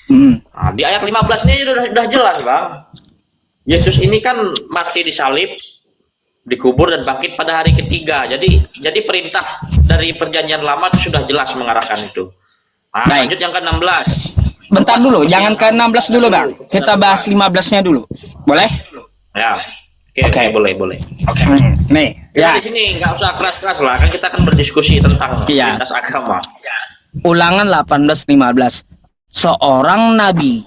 Nah, di ayat 15 ini udah jelas, Bang. Yesus ini kan mati disalib, dikubur dan bangkit pada hari ketiga. Jadi perintah dari perjanjian lama itu sudah jelas mengarahkan itu. Nah, Baik. lanjut yang ke-16. Bentar dulu, jangan ke 16 dulu Bang. Kita bahas 15-nya dulu. Boleh? Ya. Oke, boleh. Oke. Nih, Ya. ya. Di sini nggak usah keras-keras lah, kan kita akan berdiskusi tentang Iya. lintas agama. Ulangan 18:15. Seorang nabi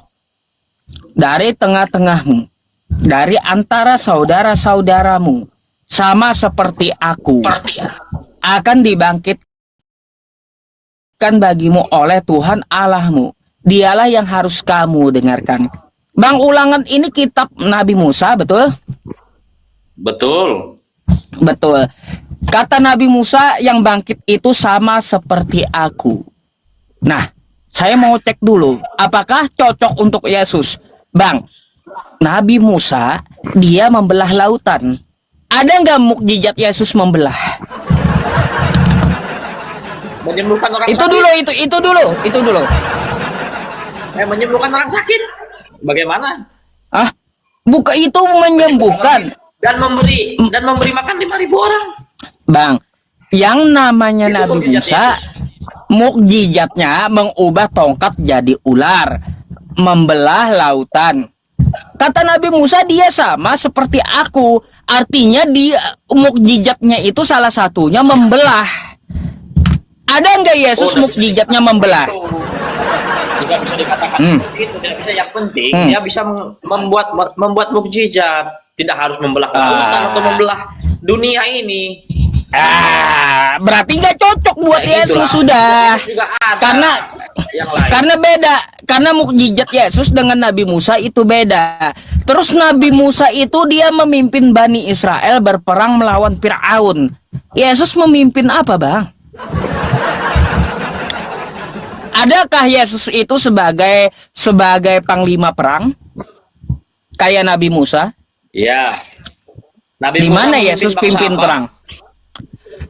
dari tengah-tengahmu, dari antara saudara-saudaramu, sama seperti aku, akan dibangkitkan bagimu oleh Tuhan Allahmu. Dialah yang harus kamu dengarkan. Bang, Ulangan ini kitab Nabi Musa, betul? Betul. Betul. Kata Nabi Musa, yang bangkit itu sama seperti aku. Nah, saya mau cek dulu, apakah cocok untuk Yesus? Bang, Nabi Musa, dia membelah lautan. Ada nggak mukjizat Yesus membelah? Menyembuhkan orang Itu sakit. dulu. Menyembuhkan orang sakit. Bagaimana? Ah, bukan itu menyembuhkan. Dan memberi makan 5.000 orang. Bang, yang namanya Itu Nabi mukjizat Musa, mukjizatnya mengubah tongkat jadi ular, membelah lautan. Kata Nabi Musa, dia sama seperti aku. Artinya dia mukjizatnya itu salah satunya membelah. Ada nggak Yesus mukjizatnya membelah? Tidak bisa dikatakan itu, tidak bisa. Yang penting dia bisa membuat mukjizat. Tidak harus membelah lautan atau membelah dunia ini. Berarti nggak cocok buat Yesus itulah. sudah. Yesus juga ada yang lain. Karena beda. Karena mukjizat Yesus dengan Nabi Musa itu beda. Terus Nabi Musa itu dia memimpin Bani Israel berperang melawan Fir'aun. Yesus memimpin apa, Bang? Adakah Yesus itu sebagai panglima perang? Kayak Nabi Musa? Iya. Di mana Yesus pimpin perang?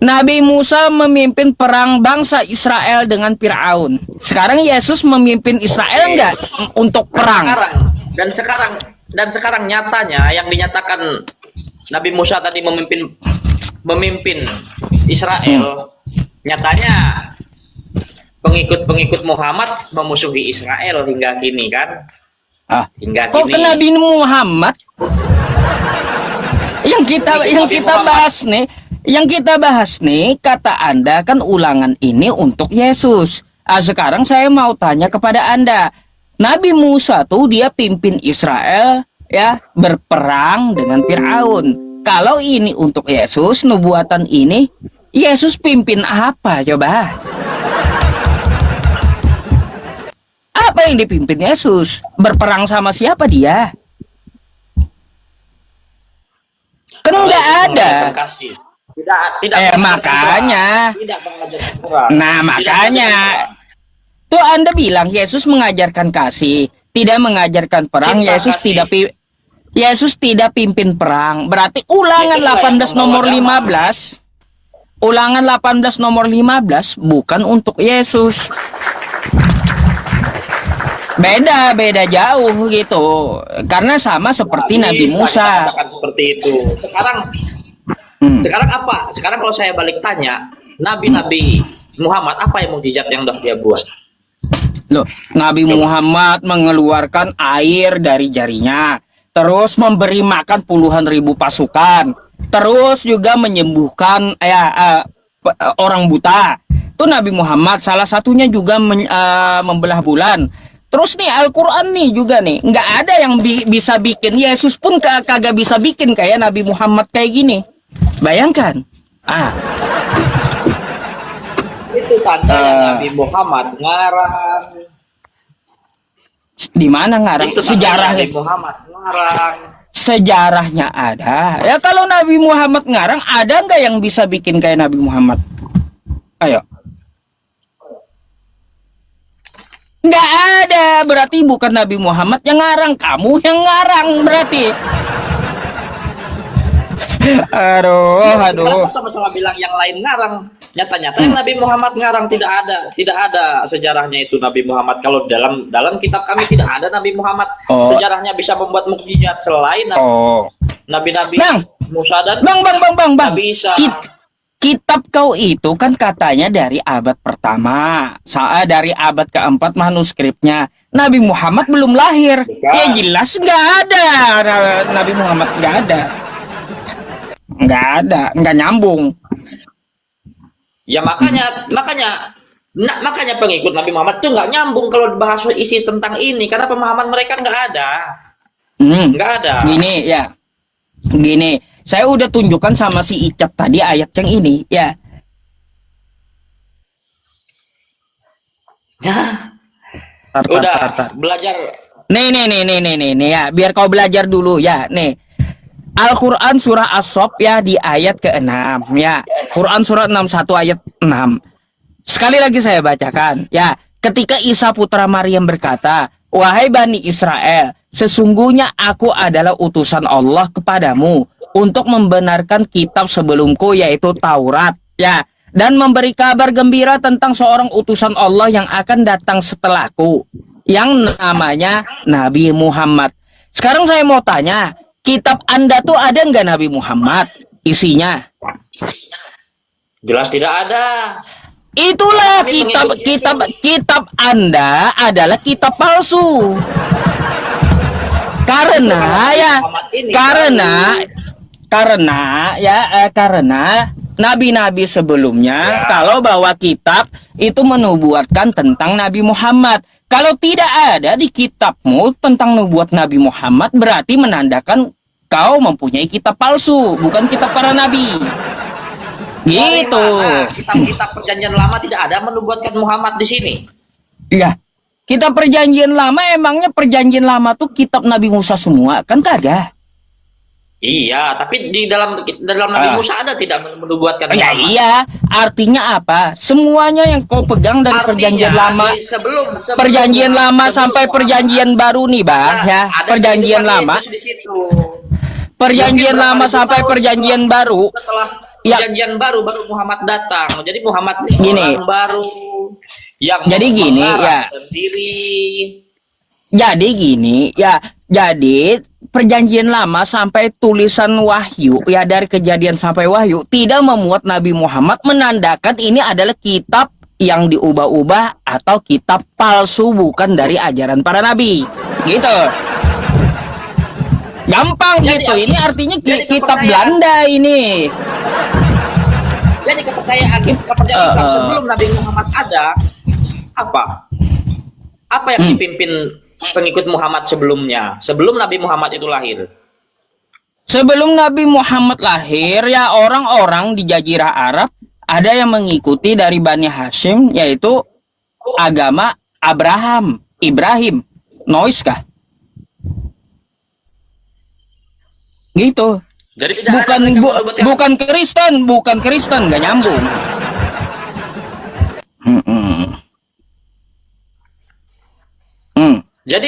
Nabi Musa memimpin perang bangsa Israel dengan Fir'aun. Sekarang Yesus memimpin Israel enggak untuk perang? Dan sekarang nyatanya yang dinyatakan Nabi Musa tadi memimpin Israel, nyatanya pengikut Muhammad memusuhi Israel hingga kini kan? Hingga Kok kini. ke Nabi Muhammad? Yang kita bahas nih, kata Anda kan Ulangan ini untuk Yesus. Sekarang saya mau tanya kepada Anda. Nabi Musa tuh dia pimpin Israel ya berperang dengan Fir'aun. Kalau ini untuk Yesus, nubuatan ini, Yesus pimpin apa coba? Apa yang dipimpin Yesus? Berperang sama siapa dia? Kan nggak ada. Tidak Makanya. Tidak mengajarkan Quran. Nah, makanya. Tuh Anda bilang Yesus mengajarkan kasih, tidak mengajarkan perang. Yesus tidak pimpin perang. Berarti Ulangan 18 nomor 15. Ulangan 18 nomor 15 bukan untuk Yesus. Beda jauh gitu. Karena sama seperti Nabi Musa. Seperti itu. Sekarang apa? Sekarang kalau saya balik tanya, Nabi Muhammad apa yang mukjizat yang udah dia buat? Loh, Nabi Muhammad mengeluarkan air dari jarinya, terus memberi makan puluhan ribu pasukan, terus juga menyembuhkan orang buta. Itu Nabi Muhammad. Salah satunya juga membelah bulan. Terus nih Al-Quran nih juga nih, nggak ada yang bisa bikin. Yesus pun kagak bisa bikin kayak Nabi Muhammad kayak gini. Bayangkan. Itu tanda yang Nabi Muhammad ngarang. Di mana ngarang? Sejarahnya. Nabi Muhammad ngarang. Sejarahnya ada. Ya kalau Nabi Muhammad ngarang, ada nggak yang bisa bikin kayak Nabi Muhammad? Ayo. Nggak ada. Berarti bukan Nabi Muhammad yang ngarang, kamu yang ngarang berarti. Aduh, Iya, aduh. sekarang sama-sama bilang yang lain ngarang. Nyata-nyata yang Nabi Muhammad ngarang tidak ada sejarahnya itu Nabi Muhammad. Kalau dalam kitab kami tidak ada Nabi Muhammad Oh, sejarahnya bisa membuat mukjizat selain oh. Nabi-Nabi Bang, Musa dan bang. Nabi Isa. Kitab kau itu kan katanya dari abad pertama, dari abad keempat manuskripnya. Nabi Muhammad belum lahir. Bukan. Ya jelas nggak ada. Nabi Muhammad nggak ada. Nggak nyambung. Ya makanya pengikut Nabi Muhammad itu nggak nyambung kalau bahas isi tentang ini karena pemahaman mereka nggak ada. Nggak ada. Gini, saya udah tunjukkan sama si Icap tadi ayat yang ini, ya. Udah belajar. Nih ya, biar kau belajar dulu ya. Nih, Al-Quran surah As-Sof ya di ayat ke-6 ya. Quran surah 61 ayat 6. Sekali lagi saya bacakan ya. Ketika Isa putra Maryam berkata, "Wahai Bani Israel, sesungguhnya aku adalah utusan Allah kepadamu untuk membenarkan kitab sebelumku yaitu Taurat ya, dan memberi kabar gembira tentang seorang utusan Allah yang akan datang setelahku yang namanya Nabi Muhammad." Sekarang saya mau tanya, kitab Anda tuh ada nggak Nabi Muhammad isinya? Jelas tidak ada. Itulah kitab Anda adalah kitab palsu. Karena nabi-nabi sebelumnya kalau bawa kitab itu menubuatkan tentang Nabi Muhammad. Kalau tidak ada di kitabmu tentang nubuat Nabi Muhammad, berarti menandakan kau mempunyai kitab palsu, bukan kitab para nabi. Gitu. Kitab-kitab perjanjian lama tidak ada menubuatkan Muhammad di sini. Iya. Kitab perjanjian lama, emangnya perjanjian lama tuh kitab Nabi Musa semua? Kan kagak. Iya, tapi di dalam Nabi Musa ada tidak menubuatkan Ya Muhammad. iya, artinya apa? Semuanya yang kau pegang dari perjanjian lama, sebelum perjanjian lama sampai perjanjian baru nih, Bang, ya. Perjanjian lama. Perjanjian lama sampai perjanjian baru. Setelah Ya. perjanjian baru Muhammad datang. Jadi Muhammad ini Gini. orang baru yang Jadi gini, ya. sendiri. Jadi gini, ya. Jadi perjanjian lama sampai tulisan wahyu ya, dari kejadian sampai wahyu tidak memuat Nabi Muhammad, menandakan ini adalah kitab yang diubah-ubah atau kitab palsu, bukan dari ajaran para nabi. Gitu. Gampang Jadi, gitu. Ini artinya jadi kitab kepercayaan. Belanda ini. Jadi kepercayaan Islam sebelum Nabi Muhammad ada apa? Apa yang dipimpin pengikut Muhammad sebelumnya? Sebelum Nabi Muhammad itu lahir. Sebelum Nabi Muhammad lahir ya, orang-orang di Jazirah Arab ada yang mengikuti dari Bani Hashim, yaitu agama Ibrahim, Nois kah? Gitu. Jadi tidak ada mereka menubuatkan- bukan Kristen, nggak nyambung. Jadi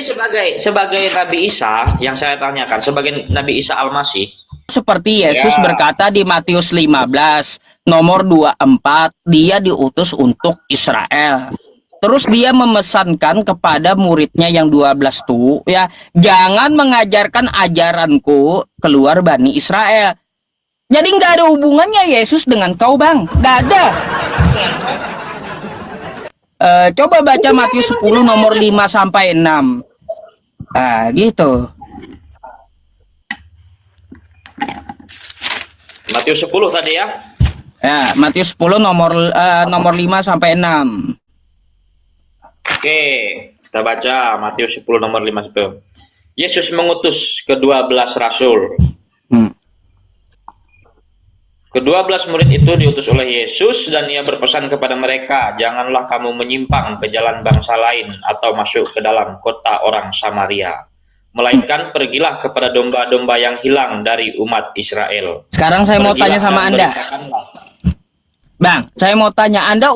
sebagai Nabi Isa yang saya tanyakan, sebagai Nabi Isa Al-Masih, Seperti Yesus berkata di Matius 15 nomor 24, dia diutus untuk Israel. Terus dia memesankan kepada muridnya yang 12 tuh ya, jangan mengajarkan ajaranku keluar Bani Israel. Jadi nggak ada hubungannya Yesus dengan kau, Bang. Nggak ada. Coba baca Matius 10 nomor 5 sampai 6. Gitu. Matius 10 tadi ya. Ya, Matius 10 nomor 5 sampai 6. Oke, kita baca Matius 10 nomor 5 sampai. Yesus mengutus ke-12 rasul. Ke-12 murid itu diutus oleh Yesus dan ia berpesan kepada mereka, janganlah kamu menyimpang ke jalan bangsa lain atau masuk ke dalam kota orang Samaria, melainkan pergilah kepada domba-domba yang hilang dari umat Israel. Sekarang saya mau tanya sama Anda. Bang, saya mau tanya, Anda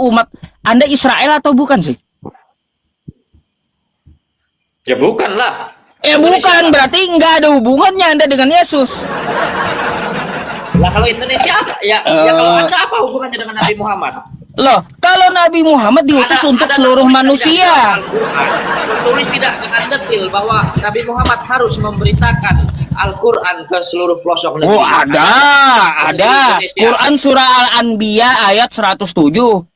Israel atau bukan sih? Ya bukanlah. Bukan, berarti nggak ada hubungannya Anda dengan Yesus. Lah kalau Indonesia ya kalau Anda apa hubungannya dengan Nabi Muhammad? Loh, kalau Nabi Muhammad diutus untuk seluruh manusia. Tertulis tidak dengan detil bahwa Nabi Muhammad harus memberitakan Al-Quran ke seluruh pelosok negeri. Oh, ada. Quran surah Al-Anbiya ayat 107.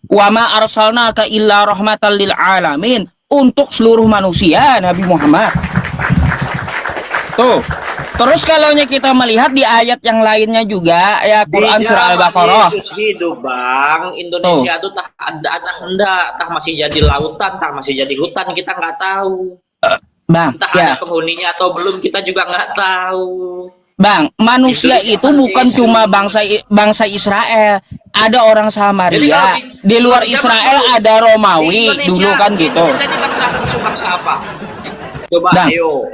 Wa ma arsalnaka illa rahmatan lil alamin. Untuk seluruh manusia Nabi Muhammad. Tuh. Terus kalau kita melihat di ayat yang lainnya juga ya Quran surah Al-Baqarah. Yesus hidup, Bang. Indonesia itu tak ada anak hendak, tak masih jadi lautan, tak masih jadi hutan, kita nggak tahu. Bang, entah ya. ada penghuninya atau belum, kita juga nggak tahu. Bang, manusia itu bukan cuma bangsa Israel. Ada orang Samaria. Di luar Israel ada Romawi dulu kan gitu. Jadi bangsa apa? Coba Bang, ayo.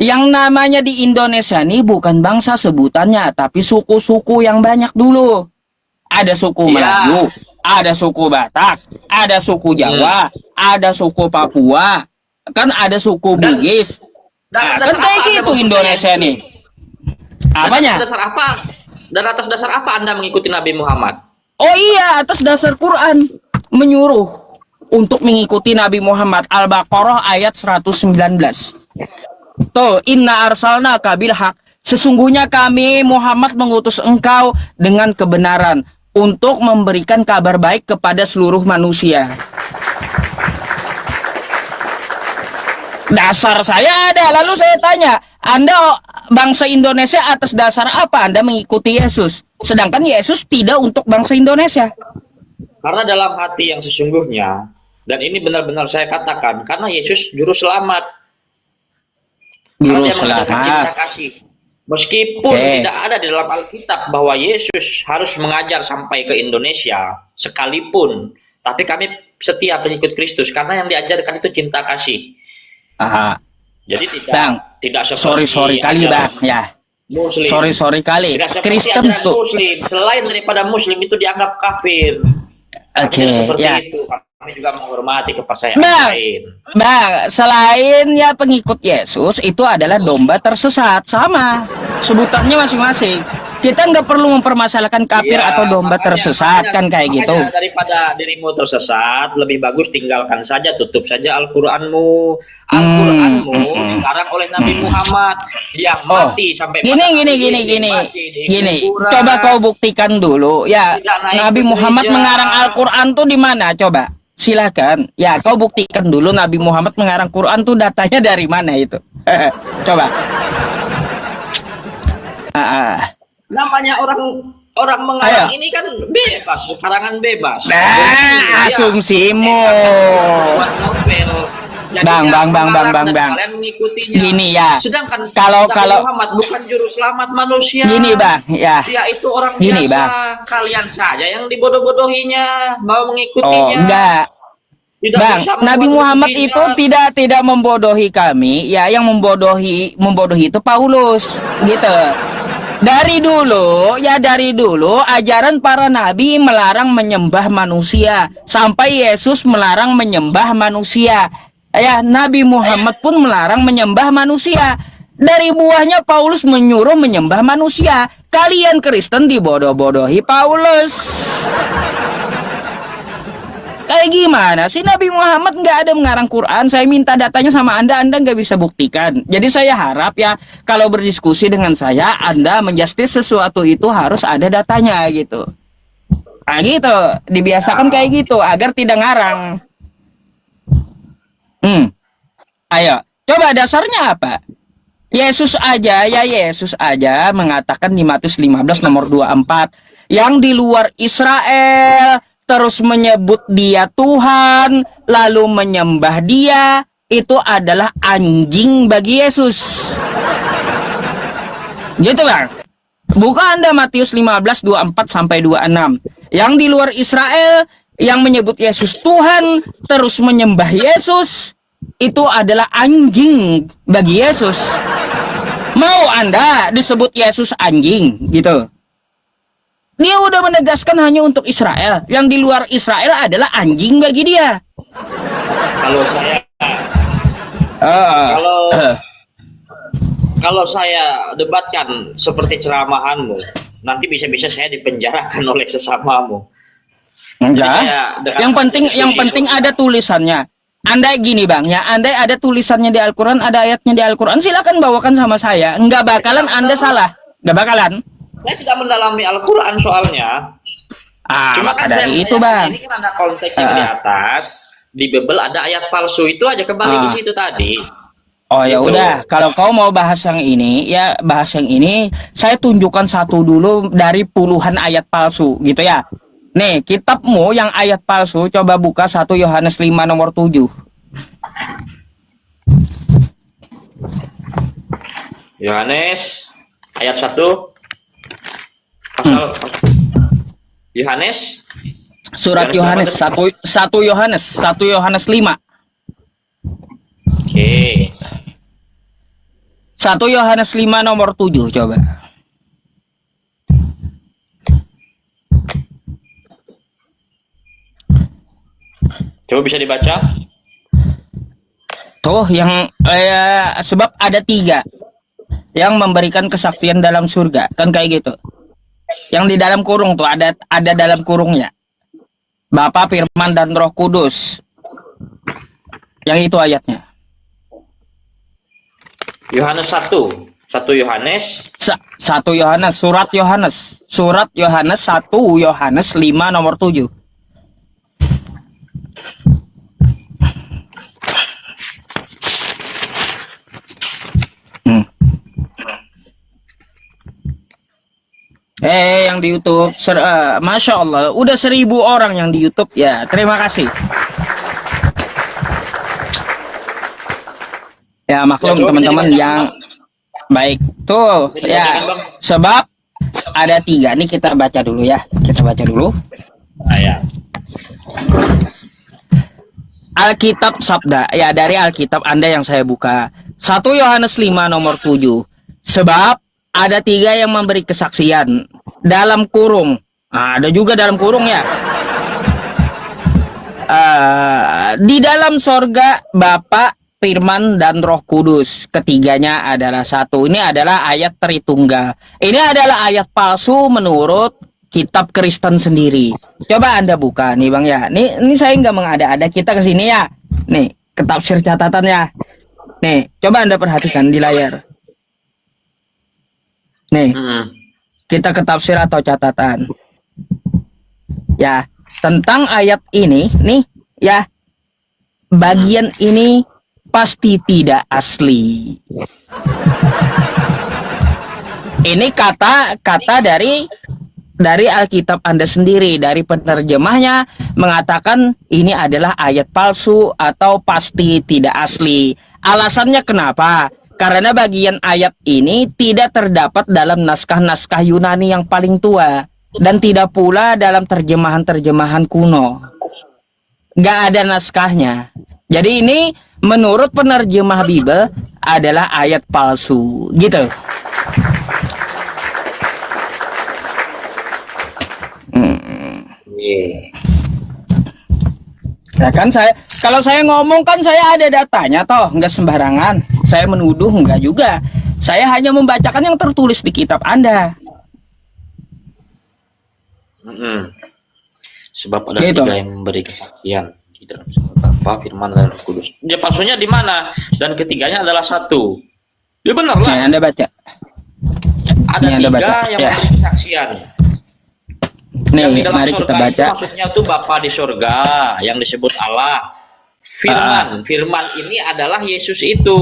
yang namanya di Indonesia nih bukan bangsa sebutannya, tapi suku-suku yang banyak dulu. Ada suku Melayu, ada suku Batak, ada suku Jawa, ada suku Papua, kan ada suku Bugis. Kan kayak gitu Indonesia nih. Apanya? Dan atas dasar apa Anda mengikuti Nabi Muhammad? Oh iya, atas dasar Quran menyuruh untuk mengikuti Nabi Muhammad. Al-Baqarah ayat 119. Tuh, inna arsalna kabil haq. Sesungguhnya kami Muhammad mengutus engkau dengan kebenaran untuk memberikan kabar baik kepada seluruh manusia. Dasar saya ada, lalu saya tanya, Anda bangsa Indonesia atas dasar apa Anda mengikuti Yesus? Sedangkan Yesus tidak untuk bangsa Indonesia. Karena dalam hati yang sesungguhnya, dan ini benar-benar saya katakan, karena Yesus juru selamat. Juru selamat. Meskipun tidak ada di dalam Alkitab bahwa Yesus harus mengajar sampai ke Indonesia sekalipun, tapi kami setia pengikut Kristus karena yang diajarkan itu cinta kasih. Aha. Jadi tidak seperti sorry kali Bang ya. Muslim. Sorry kali. Kristen tuh. Muslim selain daripada Muslim itu dianggap kafir. Oke, ya. Itu. Kami juga menghormati kepercayaan lain. Bang, selain ya pengikut Yesus itu adalah domba tersesat, sama sebutannya masing-masing. Kita nggak perlu mempermasalahkan kafir atau domba tersesat kan kayak gitu. Daripada dirimu tersesat, lebih bagus tinggalkan saja, tutup saja Al-Qur'anmu. Al-Qur'anmu dikarang oleh Nabi Muhammad yang mati sampai gini. Coba kau buktikan dulu ya. Nabi Muhammad mengarang Al-Qur'an tuh di mana? Coba. Silakan. Ya, kau buktikan dulu Nabi Muhammad mengarang Quran tuh datanya dari mana itu? Coba. Namanya orang mengarang ini kan bebas, karangan bebas. Asumsimu. Bang. Kalian mengikutinya. Gini ya. Sedangkan kalau Muhammad bukan juru selamat manusia. Gini Bang, ya. Dia itu orang gini, biasa. Bang. Kalian saja yang dibodoh-bodohinya, mau mengikutinya. Oh, enggak. Bang, Nabi Muhammad itu tidak membodohi kami, ya yang membodohi itu Paulus, gitu. Dari dulu ajaran para nabi melarang menyembah manusia, sampai Yesus melarang menyembah manusia. Ya, Nabi Muhammad pun melarang menyembah manusia. Dari buahnya Paulus menyuruh menyembah manusia. Kalian Kristen dibodoh-bodohi Paulus. Kayak gimana sih Nabi Muhammad nggak ada mengarang Quran? Saya minta datanya sama Anda nggak bisa buktikan. Jadi saya harap ya kalau berdiskusi dengan saya, Anda menjustis sesuatu itu harus ada datanya gitu. Nah gitu, dibiasakan kayak gitu agar tidak ngarang. Ayo, coba dasarnya apa? Yesus aja mengatakan di Matius 15 nomor 24, yang di luar Israel terus menyebut dia Tuhan, lalu menyembah dia, itu adalah anjing bagi Yesus. Gitu Bang. Buka Anda Matius 15, 24 sampai 26. Yang di luar Israel, yang menyebut Yesus Tuhan, terus menyembah Yesus, itu adalah anjing bagi Yesus. Mau Anda disebut Yesus anjing, gitu? Dia udah menegaskan hanya untuk Israel. Yang di luar Israel adalah anjing bagi dia. kalau saya debatkan seperti ceramahanmu, nanti bisa-bisa saya dipenjarakan oleh sesamamu. Enggak. Jadi saya dengan Yang penting diskusi ada tulisannya. Andai gini bang ya, andai ada tulisannya di Al-Quran, ada ayatnya di Al-Quran, silakan bawakan sama saya. Enggak bakalan Anda salah, enggak bakalan. saya tidak mendalami Al-Quran soalnya. Cuma Maka kan dari itu bang. ini kan ada konteks yang di atas, di Bible ada ayat palsu itu aja kembali di situ tadi. Oh ya Gitu. udah, kalau kau mau bahas yang ini, ya bahas yang ini. Saya tunjukkan satu dulu dari puluhan ayat palsu, gitu ya. Nih, kitabmu yang ayat palsu, coba buka 1 Yohanes 5 nomor 7. Yohanes ayat 1 pasal Yohanes Surat Yohanes 1 Yohanes 5. Oke. 1 Yohanes 5 nomor 7 coba. Coba bisa dibaca. Tuh yang sebab ada 3 yang memberikan kesaksian dalam surga, kan kayak gitu. Yang di dalam kurung tuh ada dalam kurungnya. Bapa, Firman dan Roh Kudus. Yang itu ayatnya. Yohanes 1 Yohanes 1 Yohanes, surat Yohanes 1 Yohanes 5 nomor 7. Yang di YouTube, Masya Allah, udah 1000 orang yang di YouTube ya. Terima kasih. Ya maklum Ya, teman-teman coba yang baik tuh ya. Sebab ada 3 nih, kita baca dulu ya. Kita baca dulu. ayat. Alkitab Sabda ya, dari Alkitab Anda yang saya buka 1 Yohanes 5 nomor 7. Sebab ada 3 yang memberi kesaksian dalam kurung. Ada juga dalam kurung ya. Di dalam sorga Bapa, Firman dan Roh Kudus. Ketiganya adalah satu. Ini adalah ayat Tritunggal. Ini adalah ayat palsu menurut kitab Kristen sendiri. Coba Anda buka nih Bang ya. Ini saya nggak mengada-ada, kita ke sini ya. Nih, ke tafsir catatannya. Nih, coba Anda perhatikan di layar. Nih, kita ke tafsir atau catatan. Ya, tentang ayat ini nih ya. Bagian ini pasti tidak asli. Ini kata dari Alkitab Anda sendiri, dari penerjemahnya mengatakan ini adalah ayat palsu atau pasti tidak asli. Alasannya kenapa? Karena bagian ayat ini tidak terdapat dalam naskah-naskah Yunani yang paling tua dan tidak pula dalam terjemahan-terjemahan kuno. Gak ada naskahnya. Jadi ini menurut penerjemah Bible adalah ayat palsu, gitu. Ya kan kalau saya ngomong kan saya ada datanya toh, nggak sembarangan. Saya menuduh enggak juga. Saya hanya membacakan yang tertulis di kitab Anda. Sebab ada Gitu. 3 yang memberi kesaksian di dalam Bapa, Firman dan Roh Kudus. Dia palsunya di mana? Dan ketiganya adalah satu. Ya benar lah. Anda baca. Ada Ini Anda 3 baca. yang Ya. memberi kesaksian. Yang di Nih, dalam mari surga kita baca. itu maksudnya itu Bapa di surga yang disebut Allah. Firman ini adalah Yesus itu.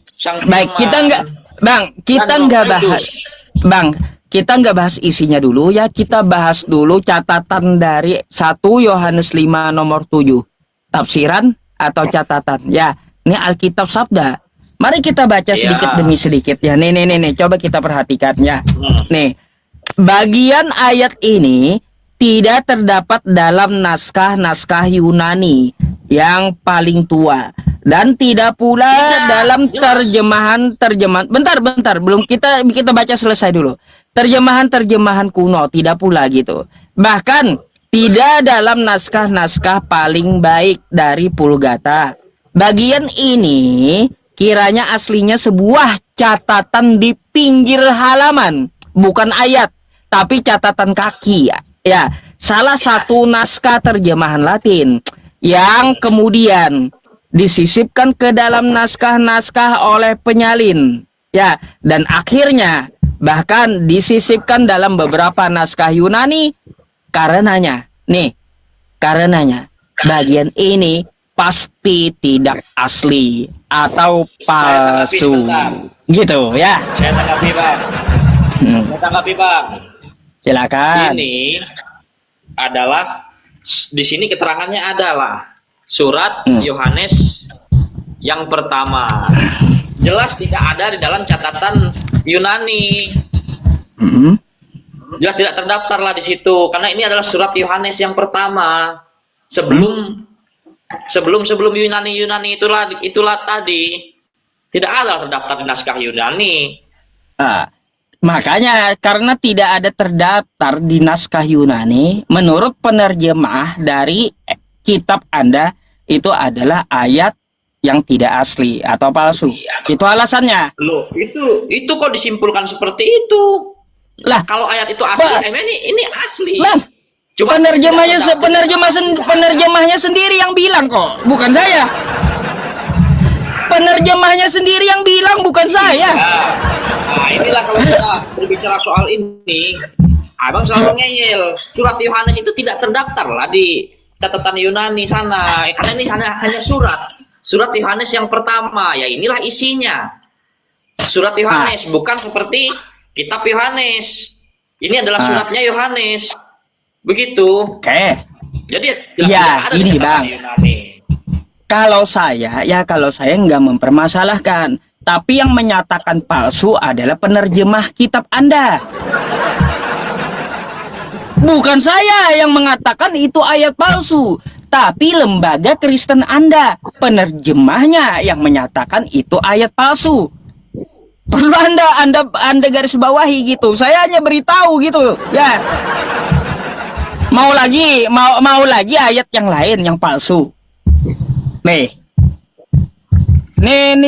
Sang Baik, Firman. kita nggak, Bang, kita Dan Roh nggak Kudus. bahas, Bang, kita nggak bahas isinya dulu ya. Kita bahas dulu catatan dari 1 Yohanes 5 nomor 7. Tafsiran atau catatan. Ya, ini Alkitab Sabda. Mari kita baca sedikit demi sedikit ya. Nih, coba kita perhatikan ya. Nih, bagian ayat ini tidak terdapat dalam naskah-naskah Yunani yang paling tua dan tidak pula dalam terjemahan. Bentar, belum kita baca selesai dulu. Terjemahan kuno tidak pula gitu. Bahkan tidak dalam naskah-naskah paling baik dari Vulgata. Bagian ini kiranya aslinya sebuah catatan di pinggir halaman, bukan ayat, tapi catatan kaki. Ya, salah satu naskah terjemahan Latin yang kemudian disisipkan ke dalam naskah-naskah oleh penyalin. Ya, dan akhirnya bahkan disisipkan dalam beberapa naskah Yunani. Karenanya bagian ini pasti tidak asli atau palsu. Gitu ya. Saya tanggapi, Bang. Saya tanggapi, Bang. Silakan. Ini adalah, di sini keterangannya adalah surat Yohanes yang pertama. Jelas tidak ada di dalam catatan Yunani. Jelas tidak terdaftar lah di situ, karena ini adalah surat Yohanes yang pertama. Sebelum Yunani itulah tadi tidak ada terdaftar di naskah Yunani. Makanya karena tidak ada terdaftar di naskah Yunani, menurut penerjemah dari kitab Anda itu adalah ayat yang tidak asli atau palsu. Itu alasannya. Loh, itu kok disimpulkan seperti itu? Lah, kalau ayat itu asli, ini asli. Lah, cuma penerjemahnya sendiri yang bilang kok, bukan saya. Penerjemahnya sendiri yang bilang, bukan saya. Nah, inilah kalau kita berbicara soal ini, abang selalu ngeyel. Surat Yohanes itu tidak terdaftar lah di catatan Yunani sana, karena ini hanya surat Yohanes yang pertama. Ya inilah isinya. Surat Yohanes, bukan seperti kitab Yohanes. Ini adalah suratnya Yohanes. Begitu. Oke. Jadi ya ini Bang. Yunani. Kalau saya nggak mempermasalahkan, tapi yang menyatakan palsu adalah penerjemah kitab Anda. Bukan saya yang mengatakan itu ayat palsu, tapi lembaga Kristen Anda, penerjemahnya yang menyatakan itu ayat palsu. Perlu Anda garis bawahi gitu. Saya hanya beritahu gitu, ya. Mau lagi ayat yang lain yang palsu. Nih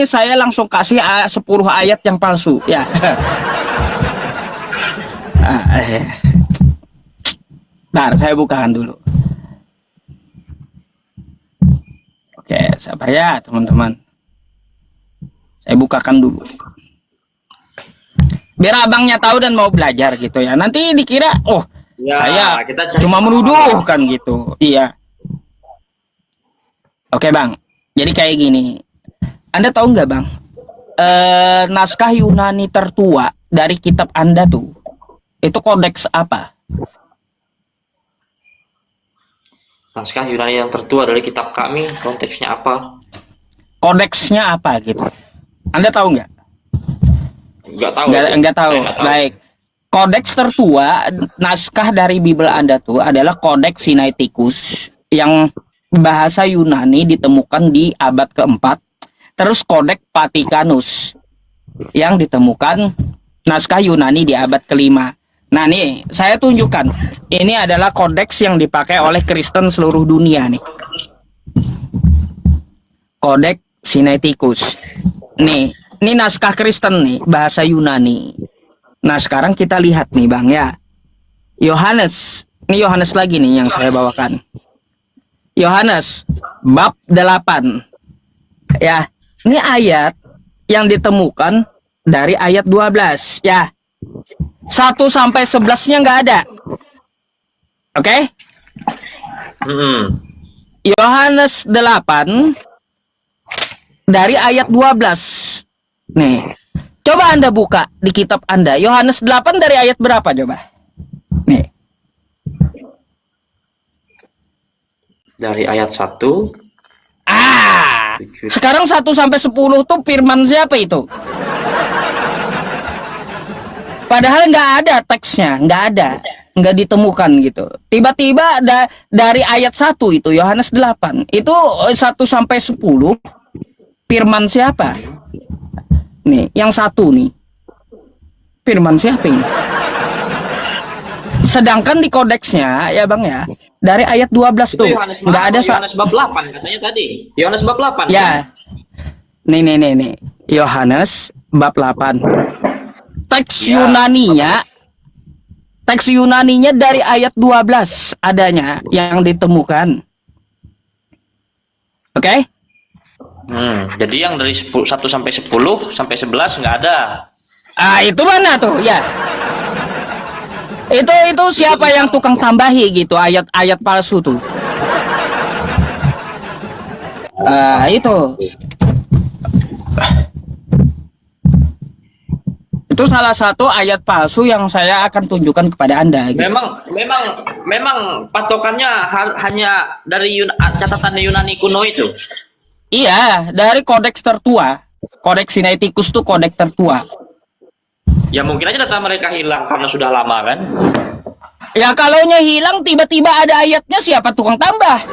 saya langsung kasih 10 ayat yang palsu, ya. Bentar, saya bukakan dulu. Oke, sabar ya teman-teman. Saya bukakan dulu. Biar abangnya tahu dan mau belajar gitu ya. Nanti dikira, ya, saya kita cuma menuduh kan gitu. Iya. Oke Bang, jadi kayak gini. Anda tahu nggak Bang? Naskah Yunani tertua dari kitab Anda tuh, itu kodeks apa? Naskah Yunani yang tertua dari kitab kami, konteksnya apa? Kodeksnya apa gitu? Anda tahu nggak? Nggak tahu. Nggak tahu. Baik. Kodeks tertua naskah dari Bible Anda tuh adalah Kodeks Sinaiticus yang bahasa Yunani ditemukan di abad keempat. Terus Kodeks Vaticanus yang ditemukan naskah Yunani di abad kelima. Nah nih, saya tunjukkan. Ini adalah kodeks yang dipakai oleh Kristen seluruh dunia nih. Kodeks Sinaiticus. Nih, ini naskah Kristen nih, bahasa Yunani. Nah, sekarang kita lihat nih, Bang ya. Yohanes. Ini Yohanes lagi nih yang saya bawakan. Yohanes bab 8. Ya, ini ayat yang ditemukan dari ayat 12 ya. 1 sampai 11-nya nggak ada. Oke? Yohanes 8 dari ayat 12. Nih. Coba Anda buka di kitab Anda. Yohanes 8 dari ayat berapa coba? Nih. Dari ayat 1. Sekarang 1 sampai 10 tuh firman siapa itu? Padahal nggak ada teksnya, nggak ditemukan gitu. Tiba-tiba dari ayat 1 itu Yohanes 8 itu 1 sampai 10 firman siapa? Nih, yang 1 nih firman siapa ini? Sedangkan di kodeksnya ya Bang ya, dari ayat 12 tuh nggak ada. Yohanes bab 8 katanya tadi. Yohanes bab 8 ya. Nih. Yohanes bab 8. Teks Ya. Teks Yunaninya dari ayat 12 adanya yang ditemukan. Oke? Jadi yang dari 1 sampai 10 sampai 11 nggak ada. Ah, itu mana tuh? Ya. Itu siapa yang tukang tambahi gitu ayat-ayat palsu tuh? Ah, itu. Itu salah satu ayat palsu yang saya akan tunjukkan kepada Anda gitu. Memang patokannya hanya dari catatan Yunani kuno itu. Iya, dari kodeks tertua. Kodeks Sinaiticus tuh kodeks tertua. Ya mungkin aja data mereka hilang karena sudah lama kan. Ya kalaunya hilang tiba-tiba ada ayatnya, siapa tukang tambah?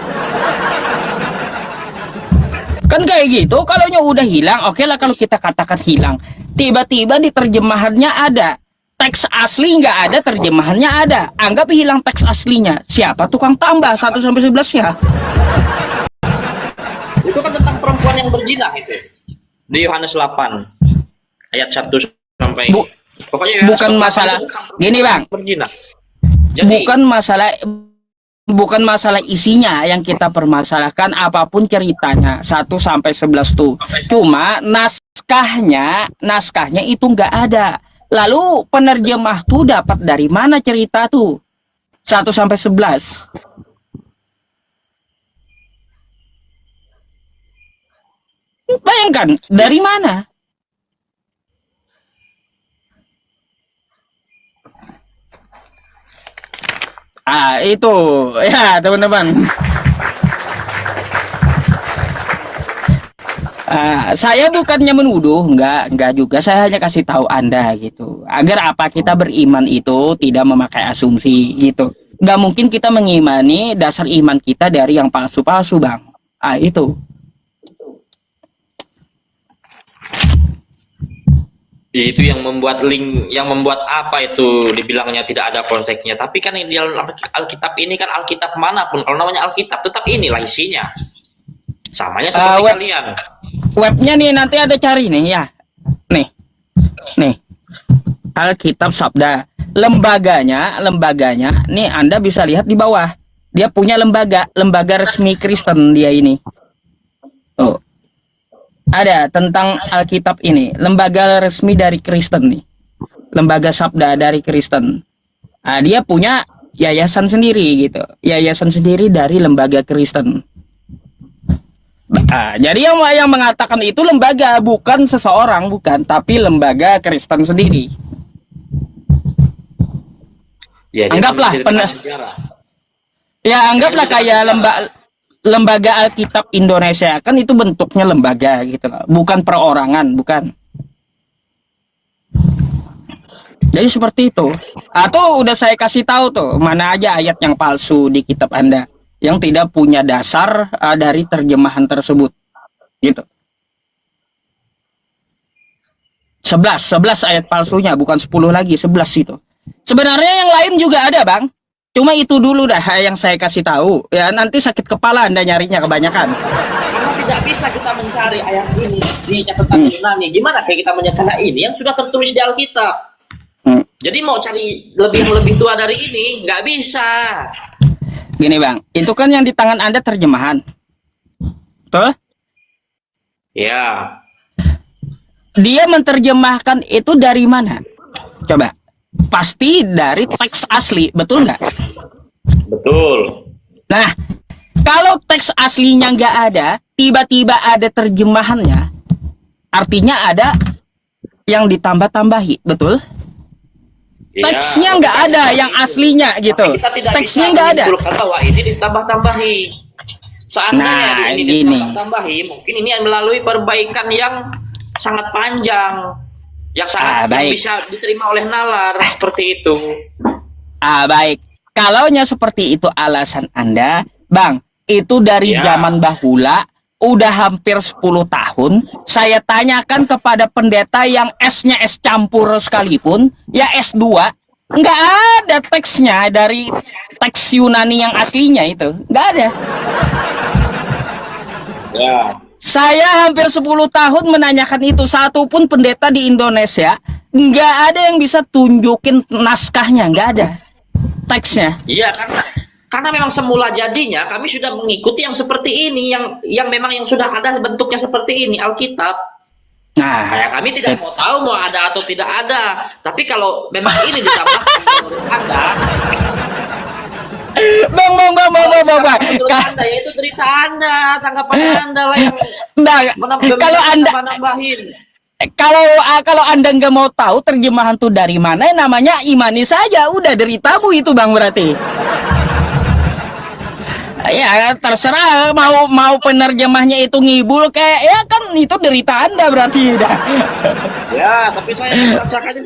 Kan kayak gitu, kalaunya udah hilang, oke lah kalau kita katakan hilang. Tiba-tiba di terjemahannya ada. Teks asli nggak ada, terjemahannya ada. Anggap hilang teks aslinya. Siapa tukang tambah 1 sampai 11 ya? Itu kan tentang perempuan yang berzina itu. Di Yohanes 8 ayat 1 sampai pokoknya bukan masalah gini, Bang. Berzina. Jadi, bukan masalah isinya yang kita permasalahkan, apapun ceritanya 1 sampai 11 tuh. Cuma naskahnya itu nggak ada. Lalu penerjemah tuh dapat dari mana cerita tuh 1 sampai 11? Bayangkan dari mana? Ah, itu ya teman-teman. Saya bukannya menuduh, enggak juga. Saya hanya kasih tahu Anda gitu. Agar apa, kita beriman itu tidak memakai asumsi gitu. Nggak mungkin kita mengimani dasar iman kita dari yang palsu-palsu, Bang. Itu. itu yang membuat link, yang membuat apa itu dibilangnya tidak ada konteksnya. Tapi kan di dalam Alkitab ini kan Alkitab manapun, kalau namanya Alkitab tetap inilah isinya. Samanya seperti kalian. Webnya nih nanti ada cari nih ya. Nih. Alkitab Sabda. Lembaganya, nih Anda bisa lihat di bawah. Dia punya lembaga resmi Kristen dia ini. Tuh. Ada tentang Alkitab ini, lembaga resmi dari Kristen nih. Lembaga Sabda dari Kristen. Dia punya yayasan sendiri gitu. Yayasan sendiri dari lembaga Kristen. Jadi yang mengatakan itu lembaga, bukan seseorang, bukan, tapi lembaga Kristen sendiri. Ya, anggaplah anggaplah kayak lembaga Alkitab Indonesia, kan itu bentuknya lembaga gitu loh, bukan perorangan, bukan. Jadi seperti itu. Atau udah saya kasih tahu tuh mana aja ayat yang palsu di kitab Anda yang tidak punya dasar dari terjemahan tersebut. Gitu. 11 ayat palsunya, bukan 10 lagi, 11 itu. Sebenarnya yang lain juga ada, Bang. Cuma itu dulu dah yang saya kasih tahu. Ya nanti sakit kepala Anda nyarinya kebanyakan. Karena tidak bisa kita mencari ayat ini di catatan Yunani. Gimana kayak kita menyatakan ini yang sudah tertulis di Alkitab? Jadi mau cari lebih tua dari ini nggak bisa. Gini, Bang, itu kan yang di tangan Anda terjemahan. Tuh? Ya. Dia menerjemahkan itu dari mana? Coba. Pasti dari teks asli, betul nggak? Betul. Nah, kalau teks aslinya nggak ada, tiba-tiba ada terjemahannya, artinya ada yang ditambah-tambahi, betul? Ya, teksnya nggak ada yang aslinya gitu. Teksnya nggak ada. Bahwa ini ditambah-tambahi. Seandainya ini ditambah-tambahi, mungkin ini melalui perbaikan yang sangat panjang, yang sangat yang bisa diterima oleh nalar seperti itu. Baik. Kalaunya seperti itu alasan Anda, Bang, itu dari zaman bahula, udah hampir 10 tahun, saya tanyakan kepada pendeta yang S-nya S campur sekalipun, ya S2, nggak ada teksnya dari teks Yunani yang aslinya itu, nggak ada. Ya. Saya hampir 10 tahun menanyakan itu, satu pun pendeta di Indonesia nggak ada yang bisa tunjukin naskahnya, nggak ada teksnya. Iya, karena memang semula jadinya kami sudah mengikuti yang seperti ini, yang memang yang sudah ada bentuknya seperti ini, Alkitab. Nah, Kayak kami tidak mau tahu mau ada atau tidak ada. Tapi kalau memang ini ditambahkan menurut Anda, bang. menurut Anda ya itu cerita Anda, tanggapan Anda lah yang Nah, kalau Anda nambahin. kalau Anda nggak mau tahu terjemahan tuh dari mana, namanya imani saja, udah deritamu itu bang berarti. Ya terserah mau penerjemahnya itu ngibul kayak ya kan itu derita Anda berarti udah. Ya, tapi saya merasakannya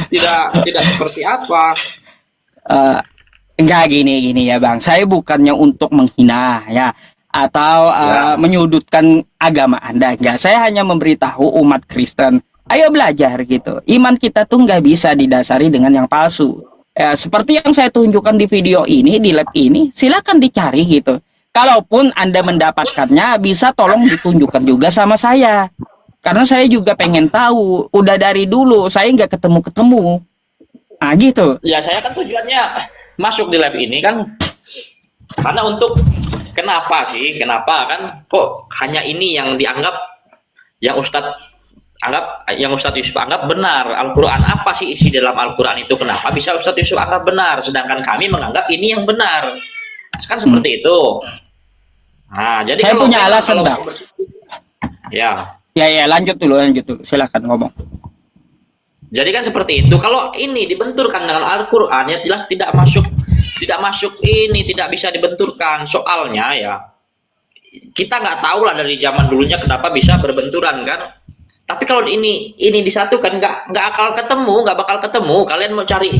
tidak seperti apa. Enggak gini ya bang, saya bukannya untuk menghina ya atau menyudutkan agama Anda, enggak. Saya hanya memberitahu umat Kristen, ayo belajar gitu. Iman kita tuh nggak bisa didasari dengan yang palsu. Ya, seperti yang saya tunjukkan di video ini, di lab ini, silakan dicari gitu. Kalaupun Anda mendapatkannya, bisa tolong ditunjukkan juga sama saya. Karena saya juga pengen tahu, udah dari dulu saya nggak ketemu-ketemu. Nah gitu. Ya, saya kan tujuannya masuk di lab ini kan karena untuk kenapa kan kok hanya ini yang dianggap yang Ustadz Yusuf anggap benar. Al-Quran apa sih isi dalam Al-Quran itu, kenapa bisa Ustadz Yusuf anggap benar sedangkan kami menganggap ini yang benar, kan seperti itu. Nah, jadi saya punya alasan bang. Ya lanjut dulu silakan ngomong. Jadi kan seperti itu, kalau ini dibenturkan dengan Al-Quran ya jelas tidak masuk ini, tidak bisa dibenturkan. Soalnya ya kita nggak tahu lah dari zaman dulunya kenapa bisa berbenturan kan. Tapi kalau ini disatukan nggak bakal ketemu. Kalian mau cari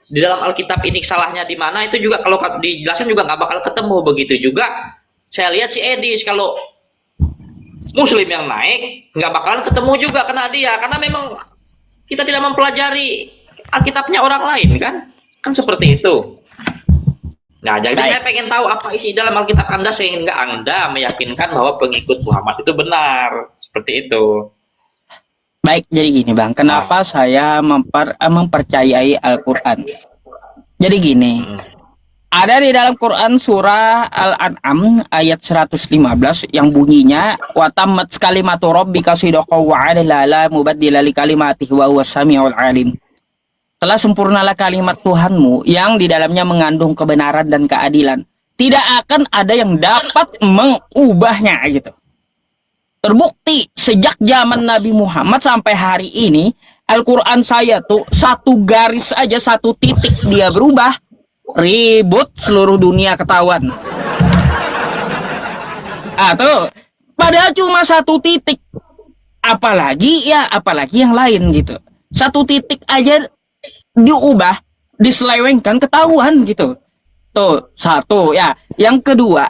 di dalam Alkitab ini salahnya di mana, itu juga kalau dijelaskan juga nggak bakal ketemu. Begitu juga saya lihat si Edis, kalau Muslim yang naik nggak bakalan ketemu juga kena dia, karena memang kita tidak mempelajari Alkitabnya orang lain kan seperti itu. Nah, jadi saya pengen tahu apa isi dalam Alkitab Anda sehingga Anda meyakinkan bahwa pengikut Muhammad itu benar, seperti itu. Baik, jadi gini bang, kenapa saya mempercayai Al-Quran? Jadi gini, ada di dalam Quran surah Al-An'am ayat 115 yang bunyinya wa tammat kalimatu rabbika sidqan wa 'adla la mubaddila li kalimatihi wa huwas samiul 'alim. Telah sempurnalah kalimat Tuhanmu yang di dalamnya mengandung kebenaran dan keadilan. Tidak akan ada yang dapat mengubahnya gitu. Terbukti sejak zaman Nabi Muhammad sampai hari ini, Al-Quran saya tuh satu garis aja, satu titik dia berubah, ribut seluruh dunia ketahuan. Tuh, padahal cuma satu titik. Apalagi yang lain gitu. Satu titik aja diubah, diselewengkan, ketahuan gitu. Tuh, satu ya. Yang kedua,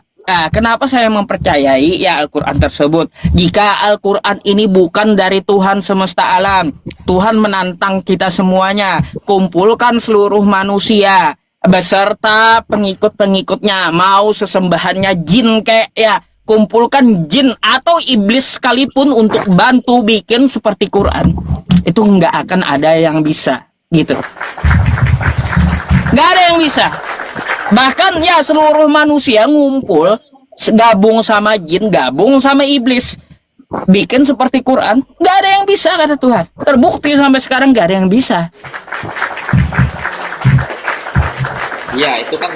kenapa saya mempercayai ya Al-Quran tersebut? Jika Al-Quran ini bukan dari Tuhan semesta alam, Tuhan menantang kita semuanya, kumpulkan seluruh manusia beserta pengikut-pengikutnya, mau sesembahannya jin kayak ya, kumpulkan jin atau iblis sekalipun untuk bantu bikin seperti Quran. Itu nggak akan ada yang bisa gitu. Nggak ada yang bisa. Bahkan ya seluruh manusia ngumpul, gabung sama jin, gabung sama iblis, bikin seperti Quran, nggak ada yang bisa kata Tuhan. Terbukti sampai sekarang nggak ada yang bisa. Ya itu kan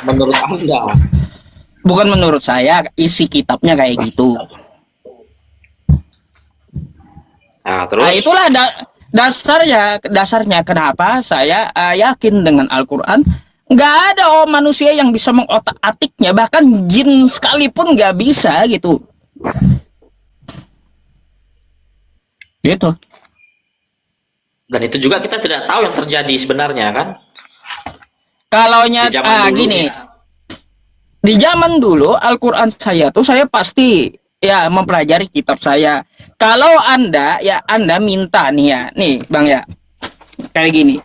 menurut Anda. Bukan menurut saya, isi kitabnya kayak gitu. Nah, terus? Nah, itulah dasarnya kenapa saya yakin dengan Al-Quran. Nggak ada manusia yang bisa mengotak-atiknya, bahkan jin sekalipun nggak bisa gitu. Gitu. Dan itu juga kita tidak tahu yang terjadi sebenarnya kan? Kalau gini, di zaman dulu Al-Quran saya tuh saya pasti ya mempelajari kitab saya. Kalau Anda minta nih ya, nih Bang ya, kayak gini.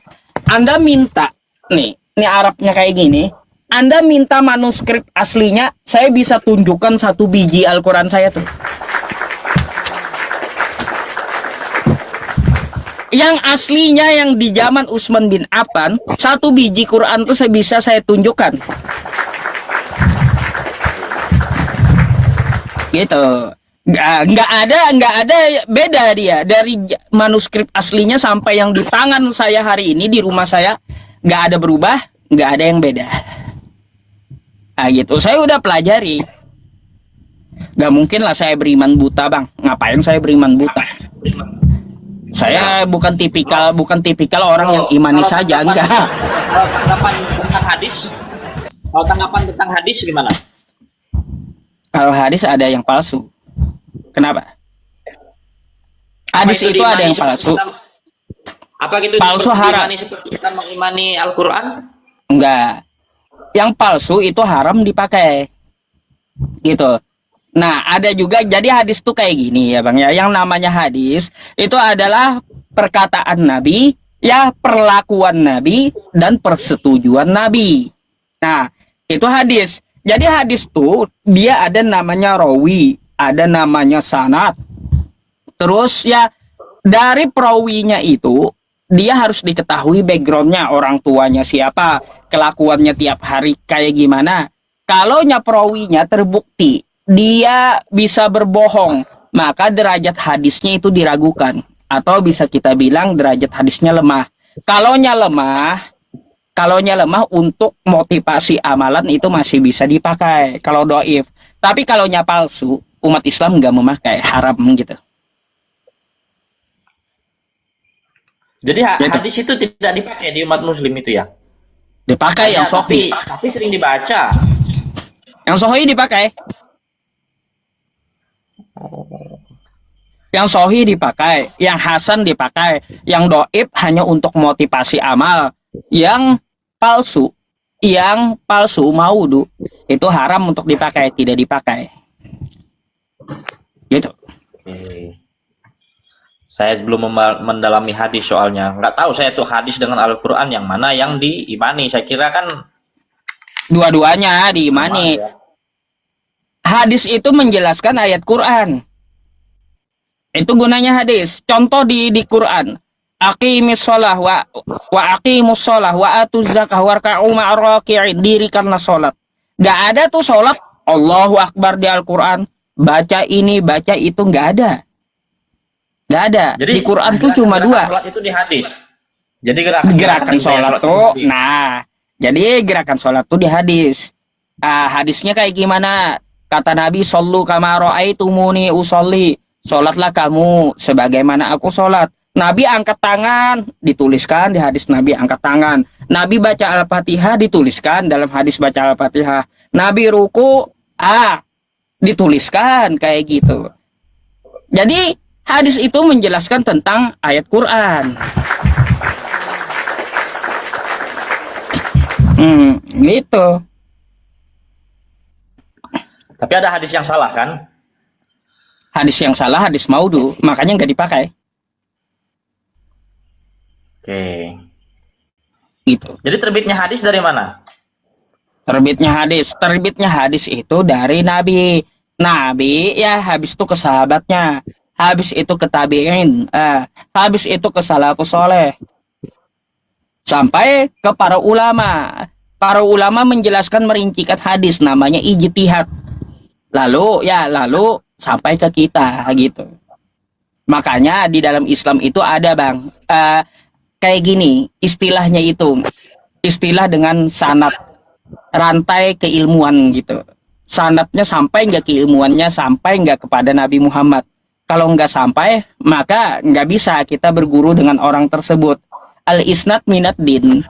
Anda minta nih. Ini Arabnya kayak gini. Anda minta manuskrip aslinya, saya bisa tunjukkan 1 biji Al-Quran saya tuh. Yang aslinya yang di zaman Utsman bin Affan, 1 biji Quran tuh saya tunjukkan. Gitu. Nggak ada beda dia dari manuskrip aslinya sampai yang di tangan saya hari ini di rumah saya, nggak ada berubah, nggak ada yang beda. Nah, gitu. Saya udah pelajari. Nggak mungkin lah saya beriman buta, Bang. Ngapain saya beriman buta? Saya bukan tipikal orang yang imani saja, enggak. Kalau tanggapan tentang hadis gimana? Kalau hadis ada yang palsu. Kenapa? Hadis itu ada yang palsu. Apa gitu palsu haram? Seperti kita mengimani Al-Quran? Enggak. Yang palsu itu haram dipakai. Gitu. Nah, ada juga, jadi hadis tuh kayak gini ya Bang ya. Yang namanya hadis itu adalah perkataan Nabi, ya perlakuan Nabi dan persetujuan Nabi. Nah, itu hadis. Jadi hadis tuh dia ada namanya rawi, ada namanya sanad. Terus ya dari perawinya itu dia harus diketahui backgroundnya, orang tuanya siapa, kelakuannya tiap hari kayak gimana. Kalau perawinya terbukti dia bisa berbohong, maka derajat hadisnya itu diragukan, atau bisa kita bilang derajat hadisnya lemah. Kalaunya lemah untuk motivasi amalan itu masih bisa dipakai kalau doif. Tapi kalaunya palsu, umat Islam nggak memakai, haram gitu. Jadi hadis itu tidak dipakai di umat Muslim itu ya? Dipakai yang sahih. Tapi sering dibaca. Yang sahih dipakai. Yang sahih dipakai, yang hasan dipakai, yang doib hanya untuk motivasi amal. Yang palsu maudu itu haram untuk dipakai, tidak dipakai. Gitu. Oke. Saya belum mendalami hadis soalnya. Nggak tahu saya tuh hadis dengan Al-Quran yang mana yang diimani. Saya kira kan dua-duanya diimani. Ya. Hadis itu menjelaskan ayat Quran. Itu gunanya hadis. Contoh di Quran. Aqimis sholah wa aqimus sholah wa atuz zakah warka'u ma'ar raki'in. Dirikanlah sholat. Gak ada tuh sholat Allahu Akbar di Al-Quran. Baca ini, baca itu, gak ada. Gak ada. Jadi, di Quran tuh cuma 2. Sholat itu di hadis. Jadi gerakan sholat tuh. Nah, jadi gerakan sholat tuh di hadis. Hadisnya kayak gimana? Kata Nabi, "Shollu kama ra'aitumuni usolli." Sholatlah kamu sebagaimana aku sholat. Nabi angkat tangan, dituliskan di hadis Nabi angkat tangan. Nabi baca Al-Fatihah, dituliskan dalam hadis baca Al-Fatihah. Nabi ruku, dituliskan kayak gitu. Jadi hadis itu menjelaskan tentang ayat Quran. Gitu. Tapi ada hadis yang salah kan? Hadis yang salah, hadis maudhu, makanya nggak dipakai. Oke. Gitu. Jadi terbitnya hadis dari mana? Terbitnya hadis itu dari Nabi. Nabi ya habis itu ke sahabatnya, habis itu ke tabi'in, habis itu ke salafus soleh, sampai ke para ulama. Para ulama menjelaskan, merincikan hadis, namanya ijtihad. Lalu sampai ke kita gitu. Makanya di dalam Islam itu ada Bang, kayak gini istilahnya itu, istilah dengan sanad, rantai keilmuan gitu. Sanadnya sampai nggak, keilmuannya sampai nggak kepada Nabi Muhammad. Kalau nggak sampai, maka nggak bisa kita berguru dengan orang tersebut. Al-isnad minad din.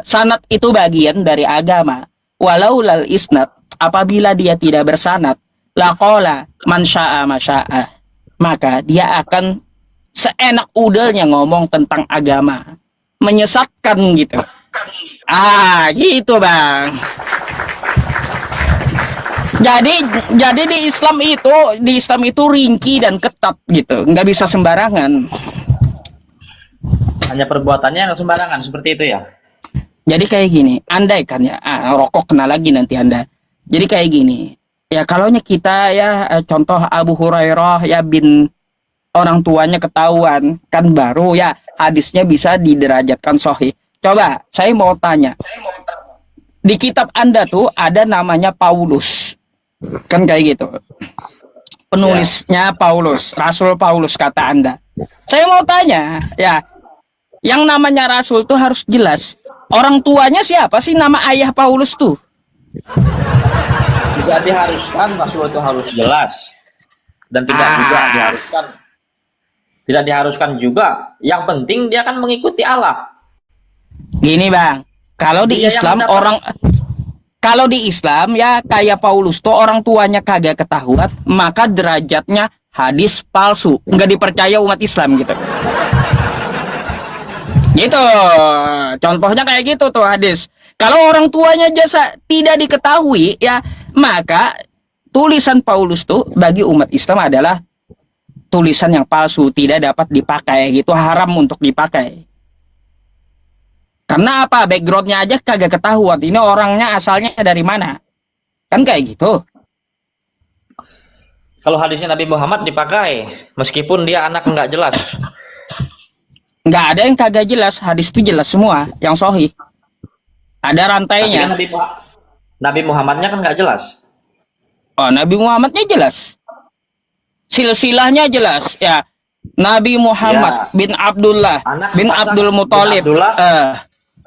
Sanad itu bagian dari agama. Walau lal isnad, apabila dia tidak bersanad, laqala man syaa masyaa, maka dia akan seenak udelnya ngomong tentang agama, menyesatkan gitu. Gitu Bang. Jadi di Islam itu rinci dan ketat gitu, nggak bisa sembarangan. Hanya perbuatannya yang sembarangan seperti itu ya. Jadi kayak gini, andai kan ya, rokok kena lagi nanti Anda. Jadi kayak gini, ya kalaunya kita ya contoh Abu Hurairah ya bin orang tuanya ketahuan kan baru ya hadisnya bisa diderajatkan sahih. Coba saya mau tanya, di kitab Anda tuh ada namanya Paulus, kan kayak gitu. Penulisnya Paulus, Rasul Paulus kata Anda. Saya mau tanya, ya yang namanya Rasul tuh harus jelas. Orang tuanya siapa sih nama ayah Paulus tuh? Tidak diharuskan Rasul itu harus jelas, dan tidak diharuskan juga. Yang penting dia kan mengikuti Allah. Gini bang, kalau di Dia Islam yang mendapat- orang, kalau di Islam ya kayak Paulus tuh orang tuanya kagak ketahuan, maka derajatnya hadis palsu, nggak dipercaya umat Islam gitu. Gitu, contohnya kayak gitu tuh hadis. Kalau orang tuanya jasa tidak diketahui ya, maka tulisan Paulus tuh bagi umat Islam adalah tulisan yang palsu, tidak dapat dipakai gitu, haram untuk dipakai. Karena apa? Backgroundnya aja kagak ketahuan. Ini orangnya asalnya dari mana? Kan kayak gitu. Kalau hadisnya Nabi Muhammad dipakai, meskipun dia anak nggak jelas. Nggak ada yang kagak jelas. Hadis itu jelas semua. Yang sahih. Ada Tapi kan rantainya. Nabi Muhammadnya kan nggak jelas. Oh, Nabi Muhammadnya jelas. Silsilahnya jelas. Ya. Nabi Muhammad Ya. bin Abdullah Anak bin sepasang Abdul Muthalib bin Abdullah,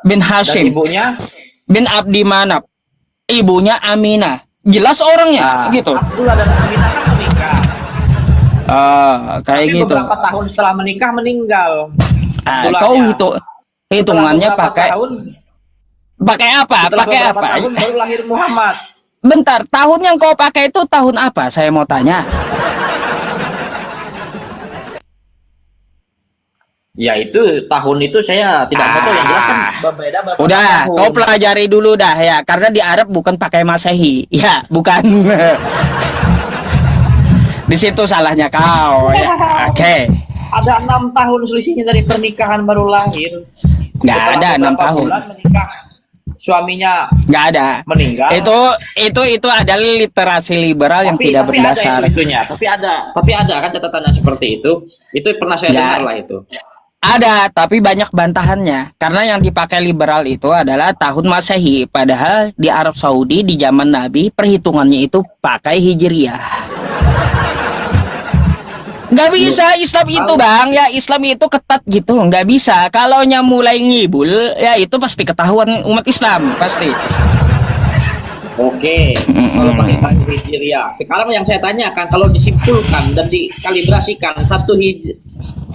bin dan Hashim ibunya bin Abdi Manaf. Ibunya Aminah. Jelas orangnya gitu. Abdullah dan Aminah kan menikah. Kayak Tapi gitu. beberapa tahun setelah menikah meninggal. Kau itu hitungannya Setelah beberapa pakai tahun, pakai apa? setelah Pakai beberapa apa? tahun baru lahir Muhammad. Bentar, tahun yang kau pakai itu tahun apa? Saya mau tanya. Ya itu tahun itu saya tidak tahu, yang jelas kan berbeda beberapa Udah, tahun. kau pelajari dulu dah ya, karena di Arab bukan pakai Masehi. Ya, bukan. Di situ salahnya kau ya. Oke. Ada 6 tahun selisihnya dari pernikahan baru lahir. Nggak Setelah ada 6 beberapa tahun. bulan menikah, suaminya Nggak ada. meninggal. Itu adalah literasi liberal yang tidak berdasar. Ada itunya. Tapi ada kan catatannya seperti itu. Itu pernah saya Ya. dengar lah itu. Ada, tapi banyak bantahannya. Karena yang dipakai liberal itu adalah tahun Masehi. Padahal di Arab Saudi di zaman Nabi perhitungannya itu pakai Hijriah. Nggak bisa Islam itu bang, ya Islam itu ketat gitu, nggak bisa. Kalau mulai ngibul, ya itu pasti ketahuan umat Islam, pasti. Oke, kalau pakai tahun Hijriah. Sekarang yang saya tanyakan, kalau disimpulkan dan dikalibrasikan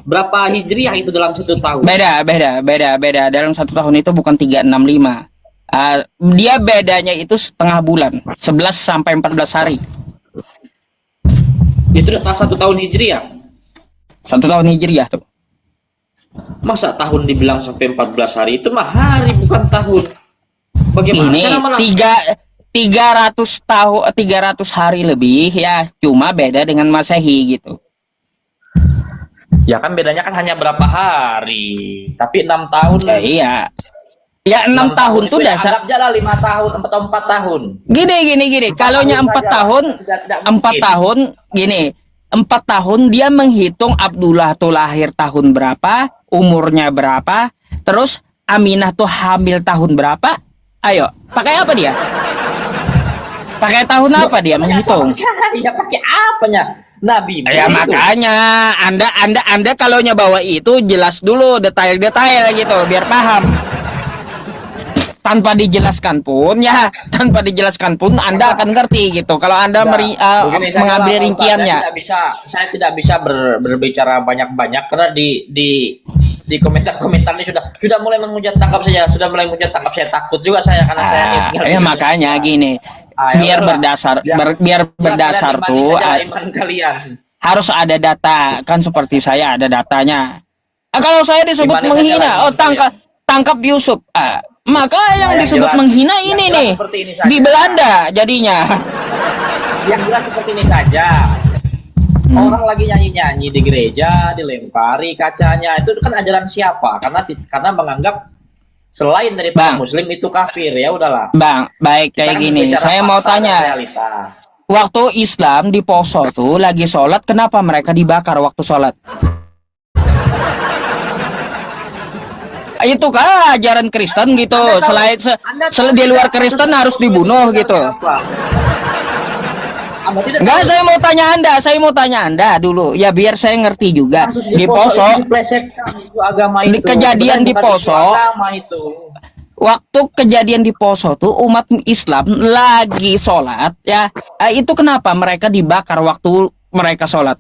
berapa Hijriah itu dalam 1 tahun? Beda. Dalam 1 tahun itu bukan 365. Dia bedanya itu setengah bulan, 11 sampai 14 hari. Itu adalah 1 tahun Hijriah. 1 tahun Hijriah tuh. Masa tahun dibilang sampai 14 hari? Itu mah hari bukan tahun. Bagaimana? Ini Cara malah- 300 tahun, 300 hari lebih ya, cuma beda dengan Masehi gitu. Ya kan bedanya kan hanya berapa hari. Tapi 6 tahun. Ya, iya. Ya 6 tahun tuh itu ya dasar. anggap jalan 5 tahun atau 4 tahun. Gini. Kalaunya 4 tahun, Tidak 4 mungkin. tahun, gini. 4 tahun dia menghitung Abdullah tuh lahir tahun berapa, umurnya berapa, terus Aminah tuh hamil tahun berapa. Ayo, pakai apa dia? Pakai tahun apa dia menghitung? Ya pakai apanya? Nabi. Ya itu. makanya Anda kalau bawa itu jelas dulu detail-detail gitu biar paham. Tanpa dijelaskan pun Anda akan ngerti gitu. Kalau Anda Begini saja mengambil lah, Pak. rinciannya. Saya tidak bisa berbicara banyak-banyak karena di komentar ini sudah mulai menghujat tangkap saya, takut juga saya karena saya Ya makanya gini. Biar berdasar tuh iman kalian. harus ada data, kan seperti saya ada datanya. Kalau saya disebut Gimana menghina, saja lah, tangkap Yusuf. Maka yang yang disebut jelas- menghina yang ini jelas nih seperti ini saja. di Belanda jadinya. Yang jelas seperti ini saja. Orang lagi nyanyi-nyanyi di gereja, dilempari kacanya. Itu kan ajaran siapa? Karena menganggap selain dari Bang. muslim itu kafir, ya udahlah. Bang, baik Kita kayak kan gini. bicara Saya mau fakta dan tanya, realita. waktu Islam di Poso tuh lagi sholat, kenapa mereka dibakar waktu sholat? Itu kan ajaran Kristen gitu. Di luar Kristen harus dibunuh gitu. Anda tidak Enggak, tahu saya mau tanya Anda dulu. Ya biar saya ngerti juga. kasus Di Poso, itu diplesetkan, itu agama di itu. kejadian Sebenarnya di bukan Poso, itu agama itu. waktu kejadian di Poso tuh umat Islam lagi sholat ya, itu kenapa mereka dibakar waktu mereka sholat?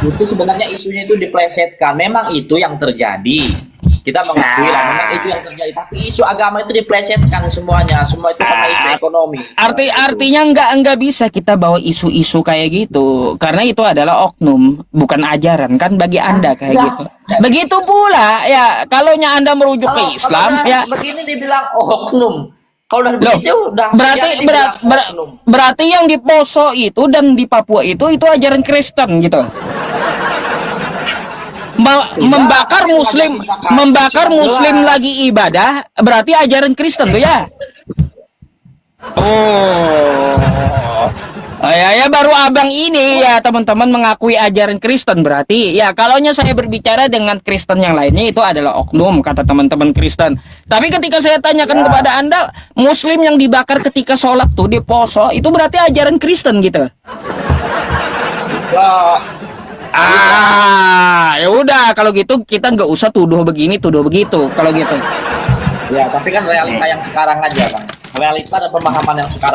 Itu sebenarnya isunya itu diplesetkan. Memang itu yang terjadi. Kita mengakui lah, memang itu yang terjadi. Tapi isu agama itu diplesetkan semuanya. Semua itu karena isu ekonomi. Artinya nggak bisa kita bawa isu-isu kayak gitu, karena itu adalah oknum, bukan ajaran kan bagi Anda kayak gitu. Begitu pula ya, kalau Anda merujuk ke Islam kalau ya. begini dibilang oknum. Kalau udah Loh, begitu udah berarti yang di Poso itu dan di Papua itu ajaran Kristen gitu. Membakar muslim lagi ibadah berarti ajaran Kristen tuh ya. Ya baru abang ini ya teman-teman mengakui ajaran Kristen, berarti ya kalaunya saya berbicara dengan Kristen yang lainnya itu adalah oknum kata teman-teman Kristen. Tapi ketika saya tanyakan kepada Anda, muslim yang dibakar ketika sholat tuh di Poso itu berarti ajaran Kristen gitu. Ya udah kalau gitu kita nggak usah tuduh begini tuduh begitu kalau gitu. Ya, tapi kan realita yang sekarang aja, Bang. Realita dan pemahaman yang sekarang.